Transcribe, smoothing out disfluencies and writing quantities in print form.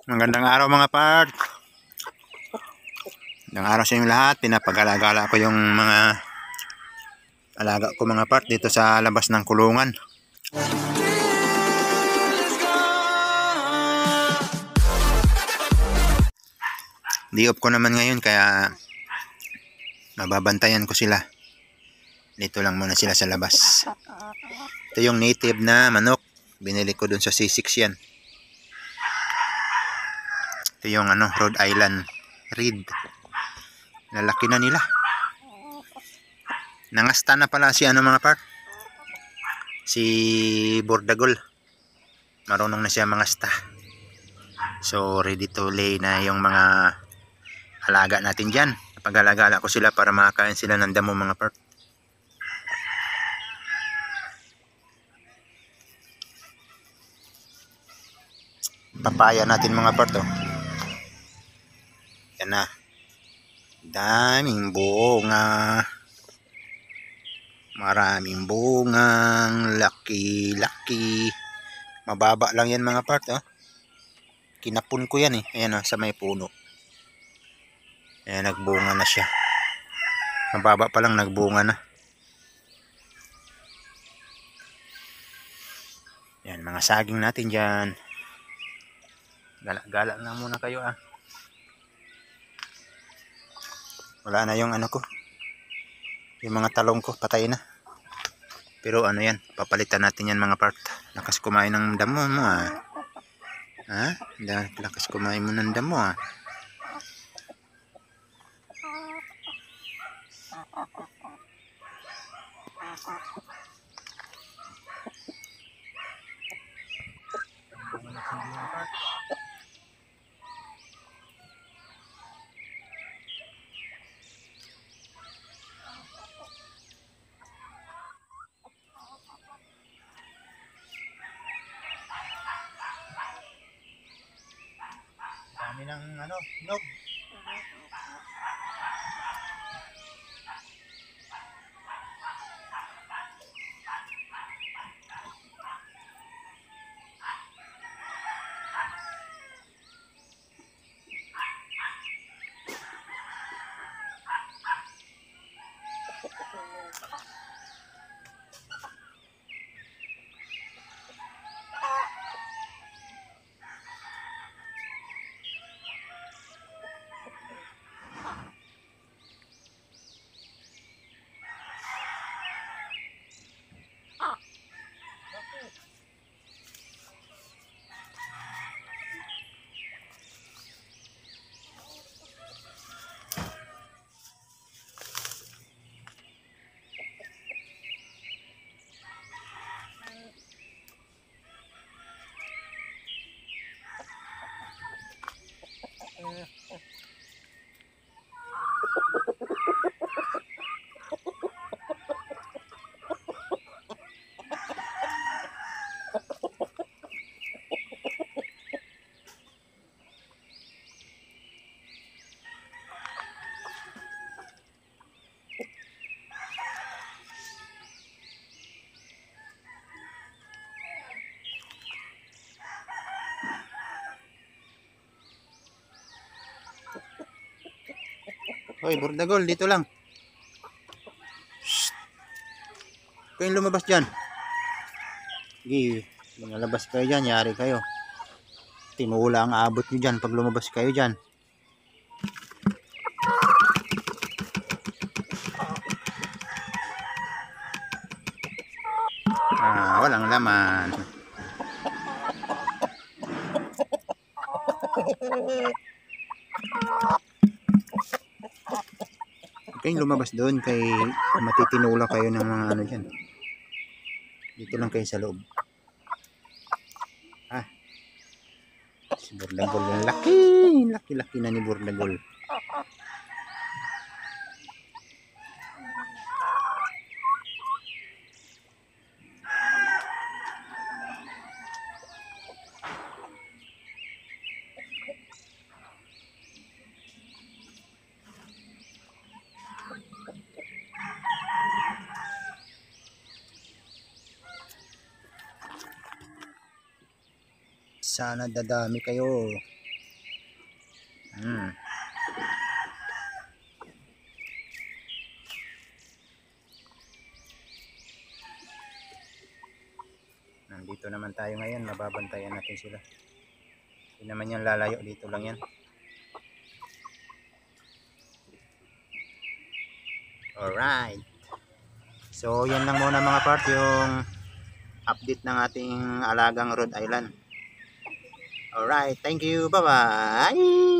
Magandang araw mga part. Magandang araw sa inyong lahat. Pinapag-alagala ko yung mga alaga ko mga part dito sa labas ng kulungan. Di off ko naman ngayon kaya mababantayan ko sila. Dito lang muna sila sa labas. Ito yung native na manok. Binili ko dun sa C6 yan. Ito yung Rhode Island Red. Lalaki na nila. Nangasta na pala si mga part. Si Bordagol. Marunong na siya mangasta. So ready to lay na yung mga alaga natin dyan. Pag-alagala ko sila para makakain sila ng damo mga part. Papaya natin mga part oh. Yan na. Daming bunga. Maraming bungang laki-laki. Mababa lang yan mga part oh. Kinapon ko yan eh. Ayan oh, sa may puno. Ayan, nagbunga na siya. Mababa pa lang, nagbunga na. Yan, mga saging natin dyan. Gala na muna kayo ah. Wala na yung ko. Yung mga talong ko, patay na. Pero yan, papalitan natin yan mga part. Lakas kumain ng damo mo ah. Ha? Lakas kumain mo ng damo ah. Dami ng nog. Hoy, Bordagol, dito lang. Shhh. Kayong lumabas dyan. Sige, lumalabas kayo dyan, yari kayo. Tinula ang abot nyo dyan pag lumabas kayo dyan. Walang laman. Kayong lumabas doon kay matitinula kayo ng mga dyan. Dito lang kayo sa loob. Si Bordagol, laki na ni Bordagol. Sana dadami kayo. Hmm. Nandito naman tayo ngayon, mababantayan natin sila. Hindi naman yan lalayo, dito lang yan. Alright. So yan lang muna mga part, yung update ng ating alagang Rhode Island. Alright, thank you, bye bye.